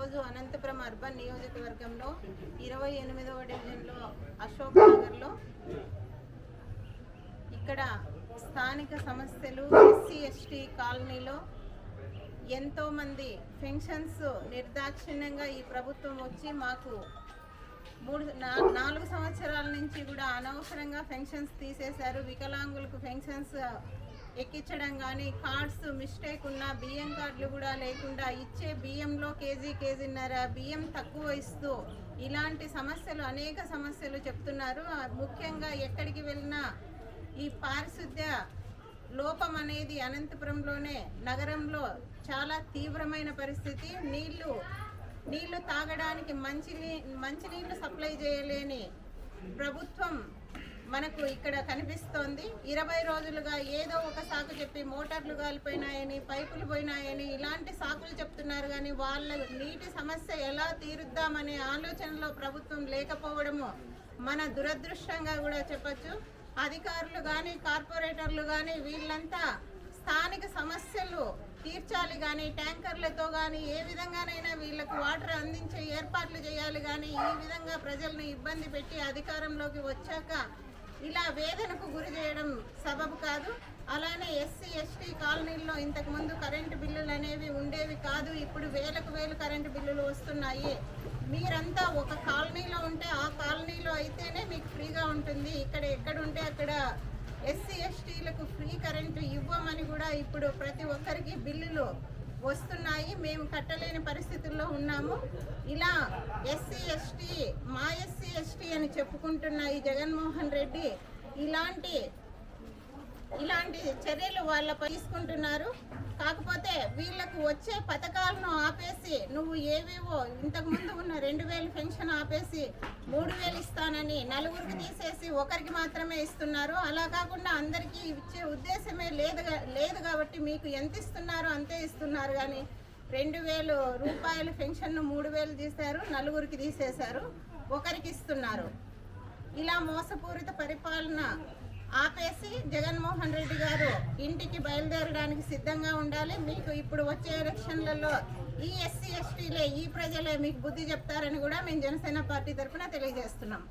ఈరోజు అనంతపురం అర్బన్ నియోజకవర్గంలో 28వ డివిజన్లో అశోక్ నగర్లో ఇక్కడ స్థానిక సమస్యలు ఎస్సీ ఎస్టీ కాలనీలో ఎంతోమంది పెన్షన్స్ నిర్దాక్షిణ్యంగా ఈ ప్రభుత్వం వచ్చి మాకు 4 సంవత్సరాల నుంచి కూడా అనవసరంగా పెన్షన్స్ తీసేశారు. వికలాంగులకు పెన్షన్స్ ఎక్కించడం కానీ కార్డ్స్ మిస్టేక్ ఉన్న బియ్యం కార్డులు కూడా లేకుండా ఇచ్చే బియ్యంలో కేజీన్నర బియ్యం తక్కువ ఇస్తూ ఇలాంటి సమస్యలు అనేక సమస్యలు చెప్తున్నారు. ముఖ్యంగా ఎక్కడికి వెళ్ళినా ఈ పారిశుద్ధ్య లోపం అనేది అనంతపురంలోనే నగరంలో చాలా తీవ్రమైన పరిస్థితి. నీళ్లు తాగడానికి మంచినీళ్లు సప్లై చేయలేని ప్రభుత్వం మనకు ఇక్కడ కనిపిస్తోంది. 20 రోజులుగా ఏదో ఒక సాకు చెప్పి మోటార్లు కాలిపోయినాయని, పైపులు పోయినాయని ఇలాంటి సాకులు చెప్తున్నారు. కానీ వాళ్ళ నీటి సమస్య ఎలా తీరుద్దామనే ఆలోచనలో ప్రభుత్వం లేకపోవడము మన దురదృష్టంగా కూడా చెప్పచ్చు. అధికారులు కానీ కార్పొరేటర్లు కానీ వీళ్ళంతా స్థానిక సమస్యలు తీర్చాలి కానీ ట్యాంకర్లతో కానీ ఏ విధంగానైనా వీళ్ళకు వాటర్ అందించే ఏర్పాట్లు చేయాలి. కానీ ఈ విధంగా ప్రజలను ఇబ్బంది పెట్టి అధికారంలోకి వచ్చాక ఇలా వేదనకు గురి చేయడం సబబు కాదు. అలానే ఎస్సీ ఎస్టీ కాలనీల్లో ఇంతకుముందు కరెంటు బిల్లులు అనేవి ఉండేవి కాదు. ఇప్పుడు వేలకు కరెంటు బిల్లులు వస్తున్నాయి. మీరంతా ఒక కాలనీలో ఉంటే ఆ కాలనీలో అయితేనే మీకు ఫ్రీగా ఉంటుంది. ఇక్కడ ఎక్కడుంటే అక్కడ ఎస్సీ ఎస్టీలకు ఫ్రీ కరెంటు ఇవ్వమని కూడా ఇప్పుడు ప్రతి ఒక్కరికి బిల్లులు వస్తున్నాయి. మేము కట్టలేని పరిస్థితుల్లో ఉన్నాము. ఇలా ఎస్సీ ఎస్టీ అని చెప్పుకుంటున్న ఈ జగన్మోహన్ రెడ్డి ఇలాంటి చర్యలు వాళ్ళపై తీసుకుంటున్నారు. కాకపోతే వీళ్ళకు వచ్చే పథకాలను ఆపేసి నువ్వు ఏవేవో ఇంతకుముందు ఉన్న 2000 పెన్షన్ ఆపేసి 3000 ఇస్తానని నలుగురికి తీసేసి ఒకరికి మాత్రమే ఇస్తున్నారు. అలా కాకుండా అందరికీ ఇచ్చే ఉద్దేశమే లేదు కాబట్టి మీకు ఎంత ఇస్తున్నారో అంతే ఇస్తున్నారు. కానీ 2000 రూపాయల పెన్షన్ను 3000 తీశారు, నలుగురికి తీసేశారు, ఒకరికి ఇస్తున్నారు. ఇలా మోసపూరిత పరిపాలన ఆపేసి జగన్మోహన్ రెడ్డి గారు ఇంటికి బయలుదేరడానికి సిద్ధంగా ఉండాలి. మీకు ఇప్పుడు వచ్చే ఎలక్షన్లలో ఈ ఎస్సీ ఎస్టీలే ఈ ప్రజలే మీకు బుద్ధి చెప్తారని కూడా మేము జనసేన పార్టీ తరఫున తెలియజేస్తున్నాం.